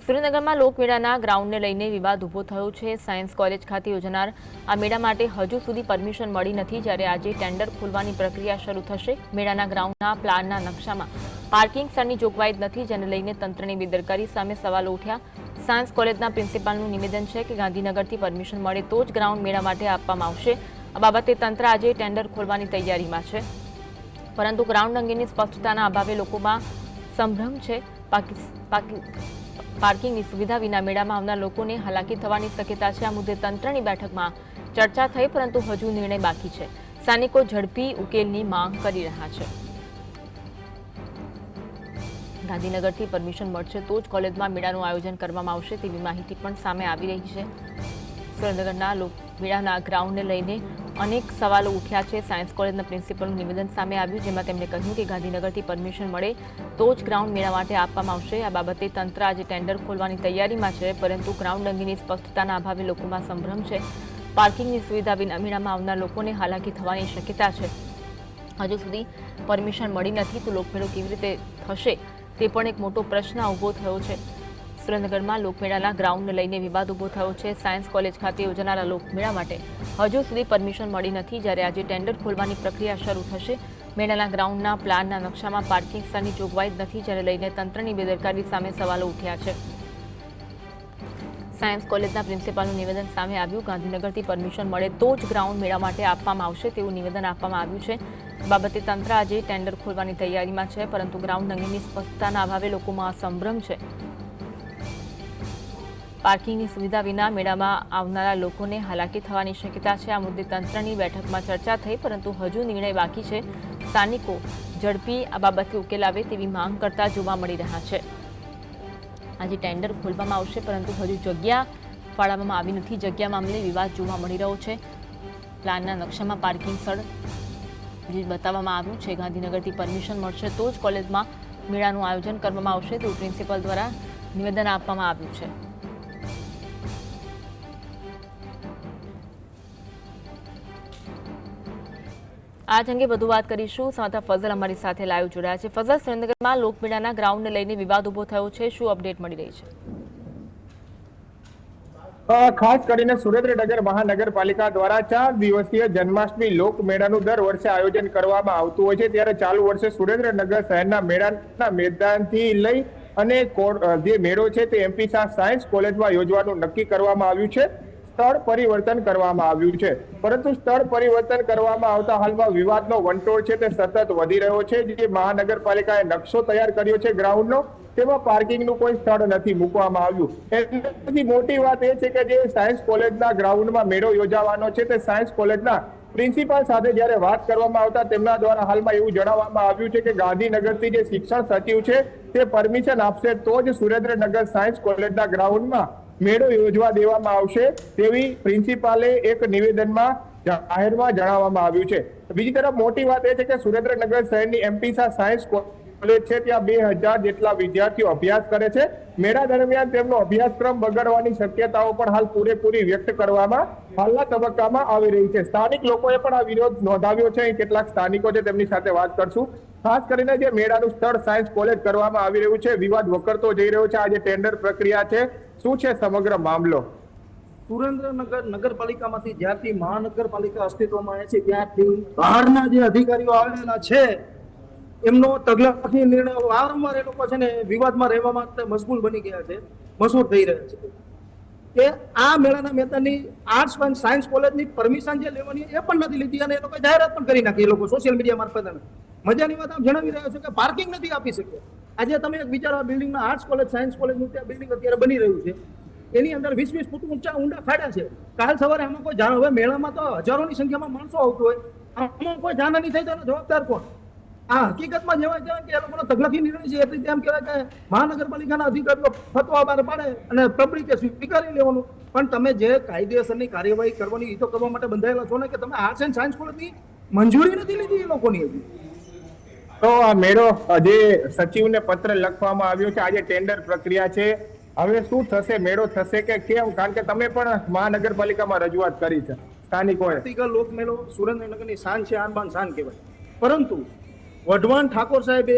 સુરેન્દ્રનગરમાં લોકમેળાના ગ્રાઉન્ડને લઈને વિવાદ ઊભો થયો છે। સાયન્સ કોલેજ ખાતે યોજાનાર આ મેળા માટે હજુ સુધી પરમિશન મળી નથી, જ્યારે આજે ટેન્ડર ખોલવાની પ્રક્રિયા શરૂ થશે। મેળાના ગ્રાઉન્ડના પ્લાનના નકશામાં પાર્કિંગ સ્થળની જોગવાઈ નથી, જેને લઈને તંત્રની બેદરકારી સામે સવાલો ઉઠ્યા। સાયન્સ કોલેજના પ્રિન્સિપાલનું નિવેદન છે કે ગાંધીનગરથી પરમિશન મળે તો જ ગ્રાઉન્ડ મેળા માટે આપવામાં આવશે। આ બાબતે તંત્ર આજે ટેન્ડર ખોલવાની તૈયારીમાં છે, પરંતુ ગ્રાઉન્ડ અંગેની સ્પષ્ટતાના અભાવે લોકોમાં સંભ્રમ છે। પાર્કિંગની સુવિધા વિના મેળામાં આવનાર લોકોને હાલાકી થવાની શક્યતા છે। આ મુદ્દે તંત્રની બેઠકમાં ચર્ચા થઈ, પરંતુ હજુ નિર્ણય બાકી છે। સ્થાનિકો ઝડપી ઉકેલની માંગ કરી રહ્યા છે। ગાંધીનગરથી પરમિશન મળશે તો જ કોલેજમાં મેળાનું આયોજન કરવામાં આવશે તેવી માહિતી પણ સામે આવી રહી છે। સુરેન્દ્રનગરના મેળાના ગ્રાઉન્ડને લઈને અનેક સવાલો ઉઠ્યા છે। સાયન્સ કોલેજના પ્રિન્સિપલનું નિવેદન સામે આવ્યું, જેમાં તેમણે કહ્યું કે ગાંધીનગરથી પરમિશન મળે તો જ ગ્રાઉન્ડ મેળા માટે આપવામાં આવશે। આ બાબતે તંત્ર આજે ટેન્ડર ખોલવાની તૈયારીમાં છે, પરંતુ ગ્રાઉન્ડ અંગેની સ્પષ્ટતાના અભાવે લોકોમાં સંભ્રમ છે। પાર્કિંગની સુવિધા વિના મેળામાં આવનાર લોકોને હાલાકી થવાની શક્યતા છે। હજુ સુધી પરમિશન મળી નથી તો લોકમેળો કેવી રીતે થશે તે પણ એક મોટો પ્રશ્ન ઊભો થયો છે। સુરેન્દ્રનગરમાં લોકમેળાના ગ્રાઉન્ડને લઈને વિવાદ ઊભો થયો છે। સાયન્સ કોલેજ ખાતે યોજાનારા લોકમેળા માટે હજુ સુધી પરમિશન મળી નથી, જ્યારે આજે ટેન્ડર ખોલવાની પ્રક્રિયા શરૂ થશે। મેળાના ગ્રાઉન્ડના પ્લાનના નકશામાં પાર્કિંગ સ્થળની જોગવાઈ જ નથી, જેને લઈને તંત્રની બેદરકારી સામે સવાલો ઉઠ્યા છે। સાયન્સ કોલેજના પ્રિન્સિપાલનું નિવેદન સામે આવ્યું, ગાંધીનગરથી પરમિશન મળે તો જ ગ્રાઉન્ડ મેળા માટે આપવામાં આવશે તેવું નિવેદન આપવામાં આવ્યું છે। બાબતે તંત્ર આજે ટેન્ડર ખોલવાની તૈયારીમાં છે, પરંતુ ગ્રાઉન્ડ અંગેની સ્પષ્ટતાના અભાવે લોકોમાં સંભ્રમ છે। પાર્કિંગની સુવિધા વિના મેળામાં આવનારા લોકોને હાલાકી થવાની શક્યતા છે। આ મુદ્દે તંત્રની બેઠકમાં ચર્ચા થઈ, પરંતુ હજુ નિર્ણય બાકી છે। સ્થાનિકો ઝડપી આ બાબતે ઉકેલ આવે તેવી માંગ કરતા જોવા મળી રહ્યા છે। આજે ટેન્ડર ખોલવામાં આવશે, પરંતુ હજુ જગ્યા ફાળવવામાં આવી નથી। જગ્યા મામલે વિવાદ જોવા મળી રહ્યો છે। પ્લાનના નકશામાં પાર્કિંગ સ્થળ જે બતાવવામાં આવ્યું છે, ગાંધીનગરથી પરમિશન મળશે તો જ કોલેજમાં મેળાનું આયોજન કરવામાં આવશે તેવું પ્રિન્સિપલ દ્વારા નિવેદન આપવામાં આવ્યું છે। આજ અંગે વધુ વાત કરીશું। સંવાદદાતા ફઝલ અમારી સાથે લાઈવ જોડાયા છે। ફઝલ, સુરેન્દ્રનગરમાં લોકમેળાના ગ્રાઉન્ડને લઈને વિવાદ ઊભો થયો છે, શું અપડેટ મળી રહી છે? ખાસ કરીને સુરેન્દ્રનગર મહાનગરપાલિકા દ્વારા 4 દિવસીય જન્માષ્ટમી લોકમેળાનું દર વર્ષે આયોજન કરવામાં આવતું હોય છે, ત્યારે ચાલુ વર્ષે સુરેન્દ્રનગર શહેરના મેળાના મેદાનથી લઈ અને જે મેળો છે તે એમપી શાહ સાયન્સ કોલેજમાં યોજવાનું નક્કી કરવામાં આવ્યું છે। સ્થળ પરિવર્તન કરવામાં આવ્યું છે, પરંતુ સ્થળ પરિવર્તન કરવામાં આવતા હાલમાં વિવાદનો વંટોળ છે તે સતત વધી રહ્યો છે। જે મહાનગરપાલિકાએ નકશો તૈયાર કર્યો છે ગ્રાઉન્ડનો, તેમાં પાર્કિંગનું કોઈ સ્થળ નથી મૂકવામાં આવ્યું। એનાથી મોટી વાત એ છે કે જે સાયન્સ કોલેજના ગ્રાઉન્ડમાં મેળો યોજાવાનો છે તે સાયન્સ કોલેજના પ્રિન્સિપાલ સાથે જ્યારે વાત કરવામાં આવતા તેમના દ્વારા હાલમાં એવું જણાવવામાં આવ્યું છે કે ગાંધીનગરથી જે શિક્ષણ સચિવ છે તે પરમિશન આપશે તો જ સુરેન્દ્રનગર સાયન્સ કોલેજના ગ્રાઉન્ડમાં મેળો યોજવા દેવામાં આવશે તેવી પ્રિન્સિપાલે એક નિવેદનમાં જાહેરમાં જણાવવામાં આવ્યું છે। બીજી તરફ મોટી વાત એ છે કે સુરેન્દ્રનગર શહેરની એમપી શાહ સાયન્સ કોલેજ છે ત્યાં 2000 જેટલા વિદ્યાર્થીઓ અભ્યાસ કરે છે। મેળા દરમિયાન તેમનો અભ્યાસક્રમ બગડવાની શક્યતાઓ પણ હાલ પૂરેપૂરી વ્યક્ત કરવામાં હાલના તબક્કામાં આવી રહી છે। સ્થાનિક લોકોએ પણ આ વિરોધ નોંધાવ્યો છે। કેટલાક સ્થાનિકો છે તેમની સાથે વાત કરશું। ખાસ કરીને જે મેળાનું સ્થળ સાયન્સ કોલેજ કરવામાં આવી રહ્યું છે, વિવાદ વકરતો જઈ રહ્યો છે, આજે ટેન્ડર પ્રક્રિયા છે, શું છે સમગ્ર મામલો? સુરેન્દ્રનગર નગરપાલિકામાંથી જ્યારથી મહાનગરપાલિકા અસ્તિત્વમાં આવે છે ત્યારથી બહારના જે અધિકારીઓ આવેલા છે એમનો તગલાથી નિર્ણય વારંવાર એ લોકો છે ને વિવાદમાં રહેવા માટે મશગુલ બની ગયા છે, મશહૂર થઈ રહ્યા છે કે આ મેળાના મેદાનની આર્ટ્સ એન્ડ સાયન્સ કોલેજની પરમિશન જે લેવાની એ પણ નથી લીધી અને એ લોકો જાહેરાત પણ કરી નાખી, એ લોકો સોશિયલ મીડિયા મારફતે। મજાની વાત આપ જણાવી રહ્યા છો કે પાર્કિંગ નથી આપી શકે। આજે તમે એક વિચારો, આ બિલ્ડિંગના આર્ટ્સ કોલેજ સાયન્સ કોલેજનું ત્યાં બિલ્ડિંગ અત્યારે બની રહ્યું છે, એની અંદર 20-20 ફૂટ ઊંડા ખાડા છે। કાલ સવારે આમાં કોઈ જાણ, હવે મેળામાં તો હજારોની સંખ્યામાં માણસો આવતું હોય, આમાં કોઈ જાણ નહીં થાય તો એનો જવાબદાર કોણ? આ હકીકતમાં જેવા કહેવાય કે એ લોકોનો તગલાથી નિર્ણય છે, એટલે તેમ કહેવાય કે મહાનગરપાલિકાના અધિકારીઓ ફતવા બહાર પાડે અને પબ્લિકે સ્વીકારી લેવાનું। પણ તમે જે કાયદેસરની કાર્યવાહી કરવાની એ તો કરવા માટે બંધાયેલા છો ને, કે તમે આર્ટ્સ એન્ડ સાયન્સ કોલેજની મંજૂરી નથી લીધી એ લોકોની હજી। તો આ મેળો જે સચિવને પત્ર લખવામાં આવ્યો છે, આજે ટેન્ડર પ્રક્રિયા છે, હવે શું થશે? મેળો થશે કે કેમ? કારણ કે તમે પણ મહાનગરપાલિકામાં રજૂઆત કરી છે સ્થાનિકોએ। લોકમેળો સુરેન્દ્રનગરની શાન છે, આન બાન શાન કહેવાય, પરંતુ વઢવાણ ઠાકોર સાહેબે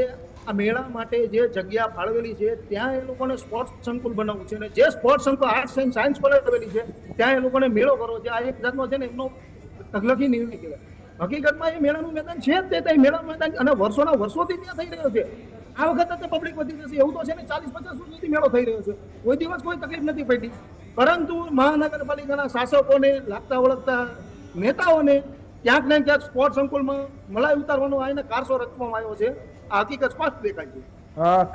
આ મેળા માટે જે જગ્યા ફાળવેલી છે ત્યાં એ લોકોને સ્પોર્ટ્સ સંકુલ બનાવવું છે અને જે સ્પોર્ટ્સ સંકુલ આર્ટ્સ એન્ડ સાયન્સ કોલેજ આવેલી છે ત્યાં એ લોકોને મેળો કરવો છે. આ એક જાતનો છે ને એમનો તગલખી નિર્ણય કહેવાય. હકીકતમાં એ મેળાનું મેદાન છે જ તે મેળાનું મેદાન અને વર્ષોના વર્ષોથી ત્યાં થઈ રહ્યો છે. આ વખતે તો પબ્લિક વધી જશે એવું તો છે ને 40-50 સુધી મેળો થઈ રહ્યો છે. કોઈ દિવસ કોઈ તકલીફ નથી પડી. પરંતુ મહાનગરપાલિકાના શાસકોને લાગતા ઓળખતા નેતાઓને ક્યાંક ને ક્યાંક સ્પોર્ટ્સ સંકુલમાં મલાઈ ઉતારવાનો આને કારસો રચવામાં આવ્યો છે. આ હકીકત સ્પષ્ટ દેખાય છે.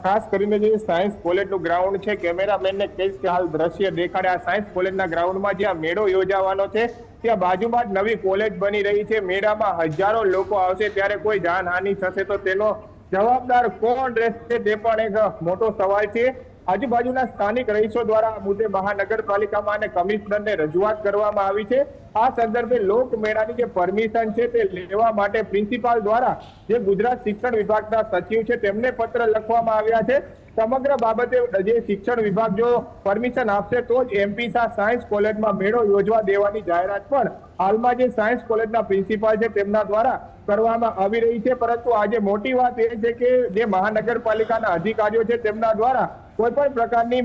ખાસ કરીને જે સાયન્સ કોલેજનું ગ્રાઉન્ડ છે, કેમેરામેનને કહીશ કે હાલ દ્રશ્ય દેખાડે. આ સાયન્સ કોલેજના ગ્રાઉન્ડમાં જ્યાં મેળો યોજાવાનો છે ત્યાં બાજુમાં જ નવી કોલેજ બની રહી છે. મેળામાં હજારો લોકો આવશે ત્યારે કોઈ જાનહાનિ થશે તો તેનો જવાબદાર કોણ રહેશે તે પણ એક મોટો સવાલ છે. આજુબાજુના સ્થાનિક રહીશો દ્વારા આ મુદ્દે મહાનગરપાલિકામાં અને કમિશનરને રજૂઆત કરવામાં આવી છે. આ સંદર્ભે લોકમેળાની જે પરમિશન છે તે લેવા માટે પ્રિન્સિપાલ દ્વારા જે ગુજરાત શિક્ષણ વિભાગના સચિવ છે તેમને પત્ર લખવામાં આવ્યા છે. સમગ્ર બાબતે જે શિક્ષણ વિભાગ જો પરમિશન આપશે તો જ એમપી શાહ સાયન્સ કોલેજમાં મેળો યોજવા દેવાની જાહેરાત પણ હાલમાં જે સાયન્સ કોલેજના પ્રિન્સિપાલ છે તેમના દ્વારા કરવામાં આવી રહી છે. પરંતુ આજે મોટી વાત એ છે કે જે મહાનગરપાલિકાના અધિકારીઓ છે તેમના દ્વારા કોઈ પણ પ્રકારની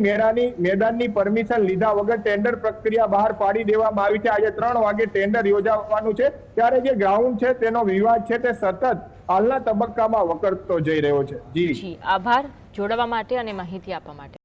મેદાનની પરમિશન લીધા વગર ટેન્ડર પ્રક્રિયા બહાર પાડી દેવામાં આવી છે. આજે 3 વાગે ટેન્ડર યોજાવાનું છે ત્યારે જે ગ્રાઉન્ડ છે તેનો વિવાદ છે તે સતત હાલના તબક્કામાં વકરતો જઈ રહ્યો છે. જી આભાર જોડાવા માટે અને માહિતી આપવા માટે.